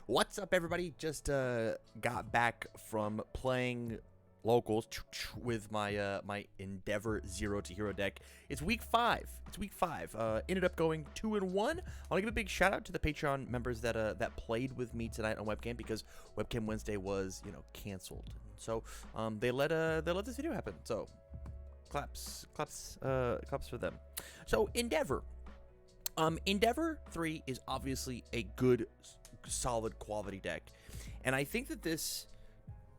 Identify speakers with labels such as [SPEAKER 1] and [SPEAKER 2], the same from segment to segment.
[SPEAKER 1] What's up, everybody? Just got back from playing locals with my my Endeavor Zero to Hero deck. It's week 5. Ended up going 2-1. I want to give a big shout out to the Patreon members that played with me tonight on webcam, because webcam Wednesday was canceled. So they let this video happen. So claps for them. So Endeavor. Endeavor 3 is obviously a good, solid quality deck, and I think that this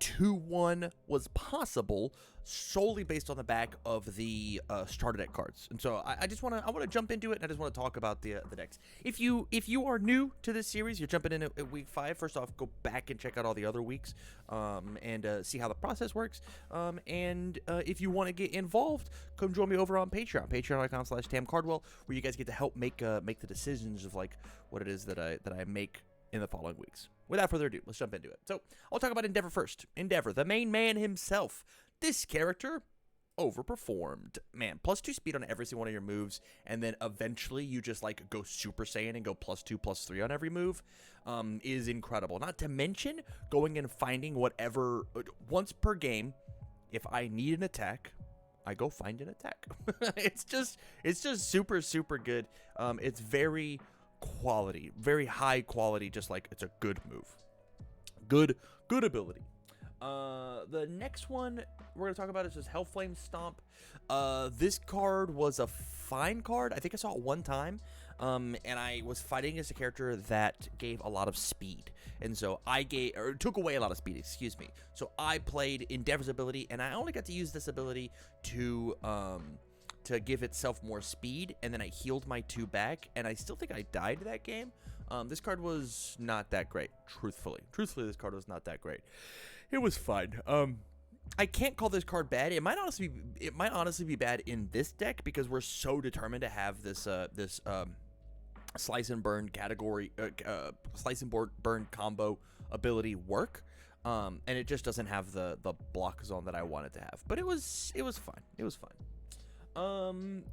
[SPEAKER 1] 2-1 was possible solely based on the back of the starter deck cards. And so I want to jump into it, and I just want to talk about the decks. If you are new to this series, you're jumping in at week 5. First off, go back and check out all the other weeks and see how the process works. And if you want to get involved, come join me over on Patreon, patreon.com/TamCardwell, where you guys get to help make the decisions of like what it is that I make in the following weeks. Without further ado, let's jump into it. So, I'll talk about Endeavor first. Endeavor, the main man himself. This character overperformed. Man, +2 speed on every single one of your moves, and then eventually you just like go Super Saiyan and go +2/+3 on every move is incredible. Not to mention going and finding whatever, once per game, if I need an attack, I go find an attack. It's just super, super good. It's very quality, very high quality, just like it's a good move, good ability. The next one we're gonna talk about is just Hellflame Stomp. This card was a fine card. I think I saw it one time, and I was fighting against a character that gave a lot of speed, and so took away a lot of speed, excuse me. So I played Endeavor's ability, and I only got to use this ability to give itself more speed, and then I healed my 2 back, and I still think I died that game. This card was not that great, truthfully, this card was not that great. It was fine. I can't call this card bad. It might honestly be bad in this deck, because we're so determined to have this slice and burn category, slice and burn combo ability work, and it just doesn't have the block zone that I want it to have. But it was fine. It was fine.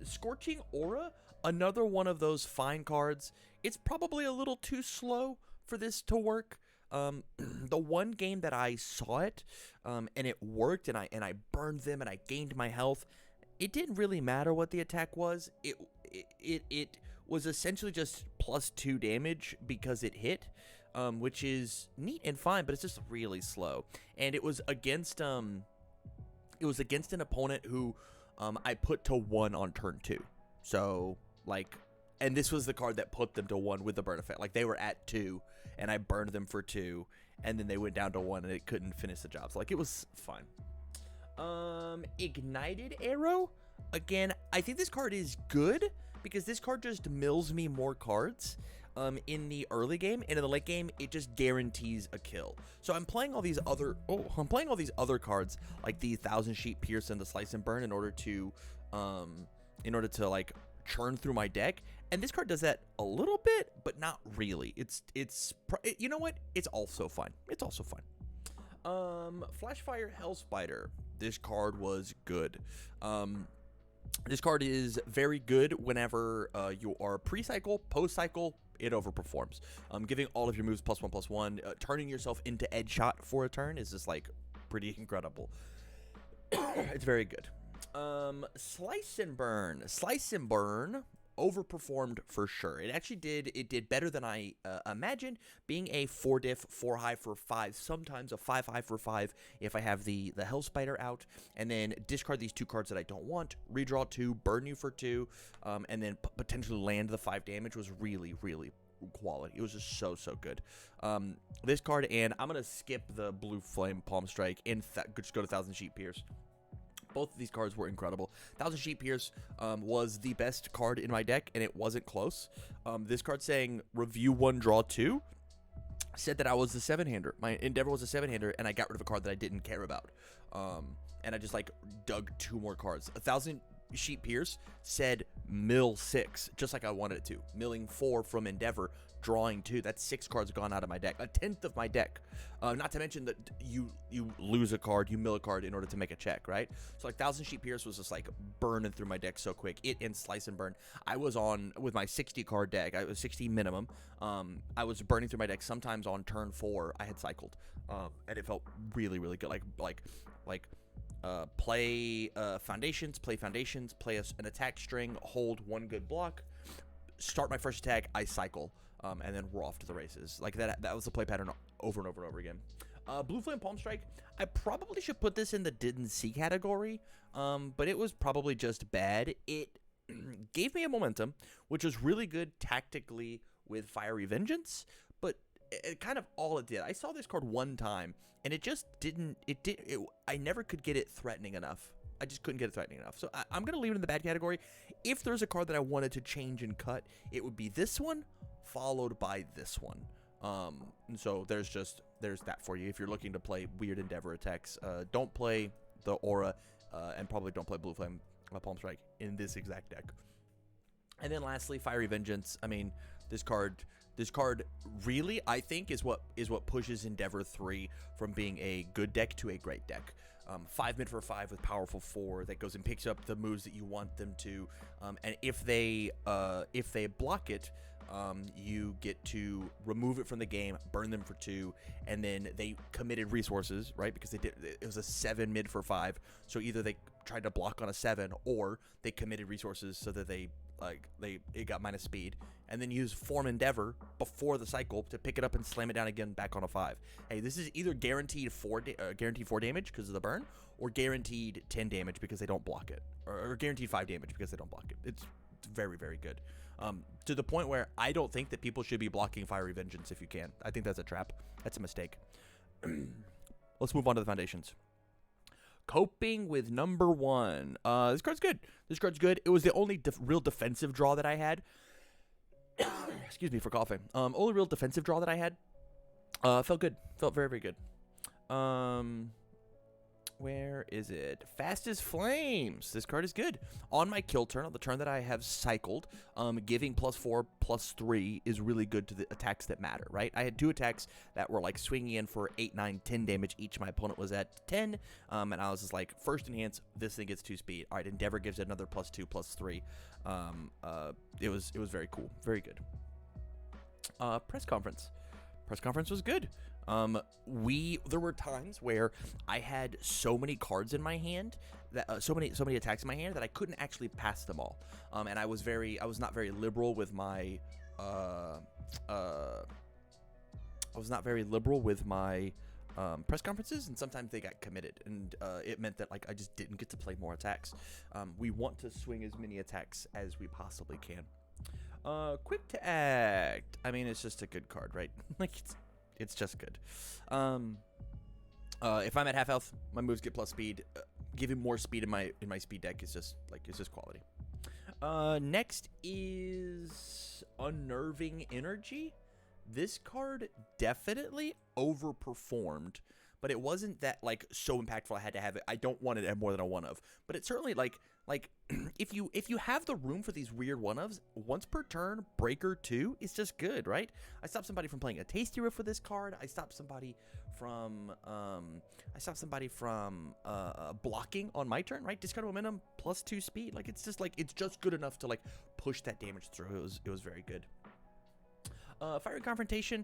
[SPEAKER 1] Scorching Aura, another one of those fine cards. It's probably a little too slow for this to work. The one game that I saw it, and it worked, and I burned them, and I gained my health. It didn't really matter what the attack was. It was essentially just +2 damage because it hit, which is neat and fine, but it's just really slow. And it was against an opponent who I put to 1 on turn 2. So, like, and this was the card that put them to 1 with the burn effect. Like, they were at 2, and I burned them for 2, and then they went down to 1, and it couldn't finish the job. So, like, it was fine. Ignited Arrow. Again, I think this card is good, because this card just mills me more cards in the early game, and in the late game it just guarantees a kill. So I'm playing all these other cards, like the 1000 Sheep Pierce and the Slice and Burn, in order to like churn through my deck, and this card does that a little bit, but not really. You know what? It's also fine. Flashfire Hellspider. This card was good. This card is very good whenever you are pre-cycle, post-cycle. It overperforms. Giving all of your moves +1/+1, turning yourself into Edge Shot for a turn is just like pretty incredible. It's very good. Slice and Burn overperformed for sure. It actually did better than I imagined, being a 4 diff, 4 high for 5, sometimes a 5 high for 5 if I have the Hellspider out, and then discard these 2 cards that I don't want, redraw 2, burn you for 2, and then potentially land the 5 damage was really, really quality. It was just so good. This card, and I'm gonna skip the Blue Flame Palm Strike and just go to 1000 Sheep Pierce. Both of these cards were incredible. 1000 Sheep Pierce was the best card in my deck, and it wasn't close. This card saying review 1, draw 2 said that I was the 7-hander. My Endeavor was a 7-hander, and I got rid of a card that I didn't care about. And I just like dug 2 more cards. 1000 Sheep Pierce said mill 6, just like I wanted it to. Milling 4 from Endeavor drawing 2. That's 6 cards gone out of my deck, a 10th of my deck. Not to mention that you lose a card, you mill a card in order to make a check, right? So like 1000 Sheep Pierce was just like burning through my deck so quick. It and Slice and Burn. I was on with my 60 card deck. I was 60 minimum. I was burning through my deck. Sometimes on turn 4, I had cycled, and it felt really, really good. Play foundations, play an attack string, hold 1 good block, start my first attack, I cycle, and then we're off to the races. Like that was the play pattern over and over and over again. Blue Flame Palm Strike, I probably should put this in the didn't see category, but it was probably just bad. It gave me a momentum, which was really good tactically with Fiery Vengeance, but it kind of all it did. I saw this card one time, and it just didn't. I never could get it threatening enough. I just couldn't get it threatening enough. So I'm gonna leave it in the bad category. If there's a card that I wanted to change and cut, it would be this one, followed by this one. And so there's that for you. If you're looking to play weird Endeavor attacks, don't play the Aura, and probably don't play Blue Flame Palm Strike in this exact deck. And then lastly, Fiery Vengeance. I mean, this card really, I think, is what pushes Endeavor 3 from being a good deck to a great deck. 5 mid for 5 with powerful 4 that goes and picks up the moves that you want them to, and if they block it, you get to remove it from the game, burn them for 2, and then they committed resources, right? Because it was a 7 mid for 5, so either they tried to block on a 7 or they committed resources so that it got minus speed, and then use Form Endeavor before the cycle to pick it up and slam it down again back on a 5. Hey, this is either guaranteed 4 damage because of the burn, or guaranteed 10 damage because they don't block it, or guaranteed 5 damage because they don't block it. It's very, very good. To the point where I don't think that people should be blocking Fiery Vengeance if you can. I think that's a trap. That's a mistake. Let's move on to the foundations. Coping with number 1. This card's good. It was the only real defensive draw that I had. Excuse me for coughing. Only real defensive draw that I had. Felt good. Felt very, very good. Where is it? Fastest Flames. This card is good. On my kill turn, on the turn that I have cycled, giving +4/+3 is really good to the attacks that matter, right? I had 2 attacks that were like swinging in for 8, 9, 10 damage each. My opponent was at 10, and I was just like, first enhance, this thing gets 2 speed. All right, Endeavor gives it another +2/+3. It was very cool. Very good. Press conference. Press conference was good. There were times where I had so many cards in my hand that so many attacks in my hand that I couldn't actually pass them all. And I was not very liberal with my press conferences, and sometimes they got committed, and it meant that like I just didn't get to play more attacks. We want to swing as many attacks as we possibly can. Quick to Act. I mean, it's just a good card, right? Like it's just good. If I'm at half health, my moves get plus speed. Giving more speed in my speed deck is just quality. Next is Unnerving Energy. This card definitely overperformed, but it wasn't that like so impactful I had to have it. I don't want it at more than a 1 of, but it's certainly like if you have the room for these weird 1-ofs, once per turn, Breaker 2 is just good, right? I stopped somebody from playing a Tasty Riff with this card. I stopped somebody from blocking on my turn, right? Discard momentum +2 speed. Like it's just good enough to like push that damage through. It was very good. Fiery Confrontation.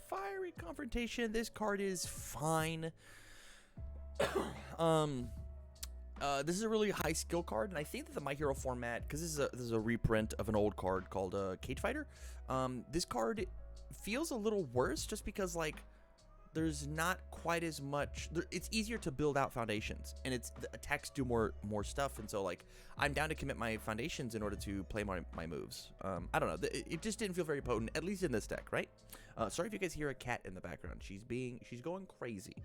[SPEAKER 1] Fiery Confrontation. This card is fine. This is a really high skill card, and I think that the My Hero format, because this is a reprint of an old card called Cage Fighter. This card feels a little worse just because like there's not quite as much. It's easier to build out foundations, and the attacks do more stuff, and so like I'm down to commit my foundations in order to play my moves. I don't know. It just didn't feel very potent, at least in this deck, right? Sorry if you guys hear a cat in the background. She's going crazy.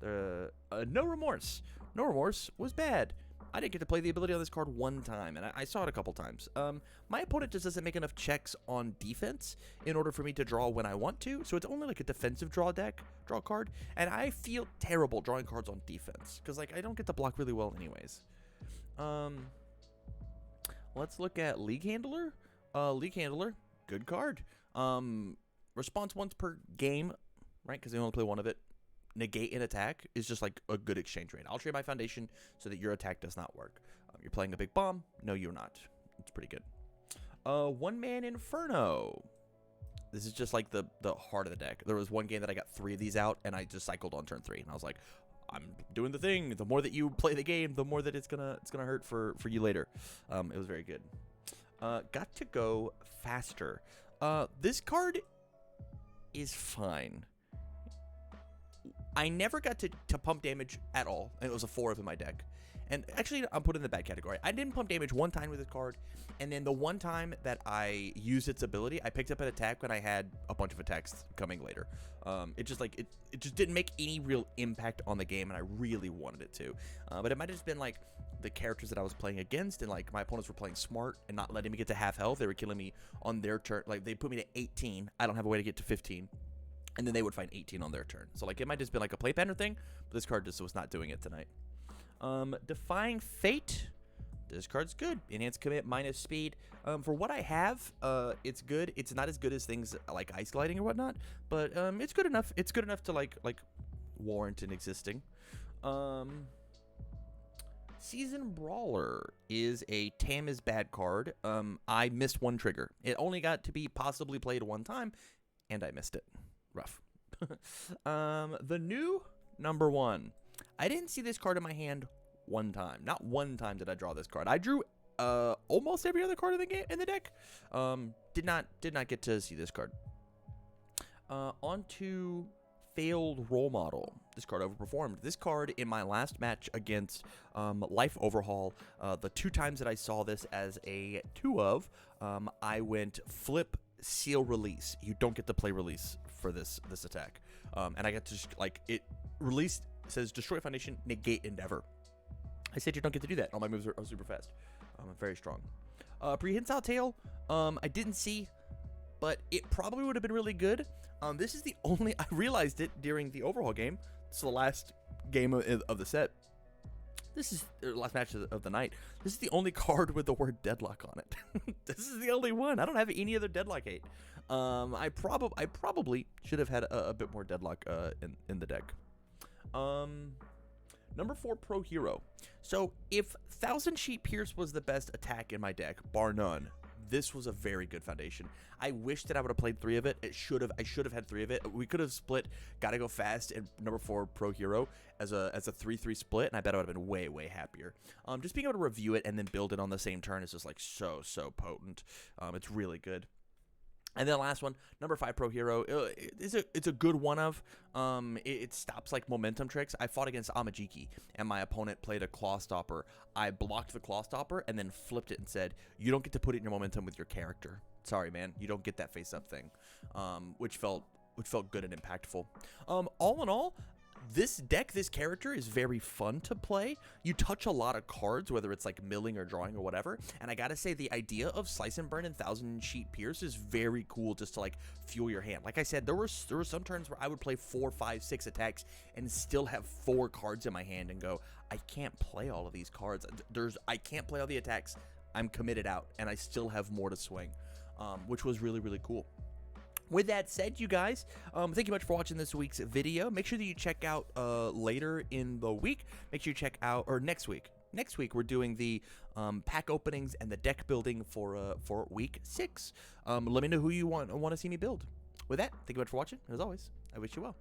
[SPEAKER 1] No Remorse. No Remorse was bad. I didn't get to play the ability on this card one time, and I saw it a couple times. My opponent just doesn't make enough checks on defense in order for me to draw when I want to, so it's only like a defensive draw card, and I feel terrible drawing cards on defense, because like I don't get to block really well anyways. Let's look at League Handler. League Handler, good card. Response once per game, right? Because they only play one of it. Negate an attack is just like a good exchange rate. I'll trade my foundation so that your attack does not work. You're playing a big bomb. No, you're not. It's pretty good. One-man Inferno. This is just like the heart of the deck. There was one game that I got 3 of these out, and I just cycled on turn 3, and I was like, I'm doing the thing. The more that you play the game, the more that it's gonna hurt for you later. It was very good. Got to go faster. This card is fine. I never got to pump damage at all, and it was a 4 in my deck. And actually, I'm put in the bad category. I didn't pump damage one time with this card, and then the one time that I used its ability, I picked up an attack when I had a bunch of attacks coming later. It just didn't make any real impact on the game, and I really wanted it to. But it might have just been like the characters that I was playing against, and like my opponents were playing smart and not letting me get to half health. They were killing me on their turn. Like they put me to 18. I don't have a way to get to 15. And then they would find 18 on their turn. So like it might just be like a play pattern thing, but this card just was not doing it tonight. Defying Fate. This card's good. Enhanced commit, minus speed. For what I have, it's good. It's not as good as things like Ice Gliding or whatnot, but it's good enough. It's good enough to like warrant an existing. Season Brawler is a Tam is bad card. I missed one trigger. It only got to be possibly played one time, and I missed it. Rough. The new number 1. I didn't see this card in my hand one time. Not one time did I draw this card. I drew almost every other card in the game in the deck. Did not get to see this card. On to Failed Role Model. This card overperformed. This card in my last match against Life Overhaul, the 2 times that I saw this as a 2 of, I went flip, seal, release. You don't get to play release for this attack. And I got to like it released says destroy foundation, negate endeavor. I said you don't get to do that. All my moves are super fast. I'm very strong. Prehensile Tail, I didn't see, but it probably would have been really good. This is the only, I realized it during the overhaul game. It's the last game of the set. This is the last match of the night. This is the only card with the word deadlock on it. This is the only one. I don't have any other deadlock hate. I probably should have had a bit more deadlock in the deck. Number 4, Pro Hero. So if 1000 Sheet Pierce was the best attack in my deck, bar none, this was a very good foundation. I wish that I would have played 3 of it. I should have had 3 of it. We could have split Gotta Go Fast and number 4 Pro Hero as a 3-3 split, and I bet I would have been way happier. Just being able to review it and then build it on the same turn is just like so potent. It's really good. And then the last one, number 5 Pro Hero, it's a good one of. It stops like momentum tricks. I fought against MHACCG, and my opponent played a Claw Stopper. I blocked the Claw Stopper and then flipped it and said, you don't get to put it in your momentum with your character. Sorry, man, you don't get that face-up thing, which felt good and impactful. All in all, this deck, this character is very fun to play. You touch a lot of cards, whether it's like milling or drawing or whatever. And I gotta say, the idea of Slice and Burn and 1000 Sheet Pierce is very cool just to like fuel your hand. Like I said, there were some turns where I would play 4, 5, 6 attacks and still have 4 cards in my hand and go, I can't play all of these cards. I can't play all the attacks. I'm committed out, and I still have more to swing, which was really cool. With that said, you guys, thank you much for watching this week's video. Make sure that you check out later in the week. Make sure you check out, or next week. Next week, we're doing the pack openings and the deck building for week 6. Let me know who you want to see me build. With that, thank you much for watching. As always, I wish you well.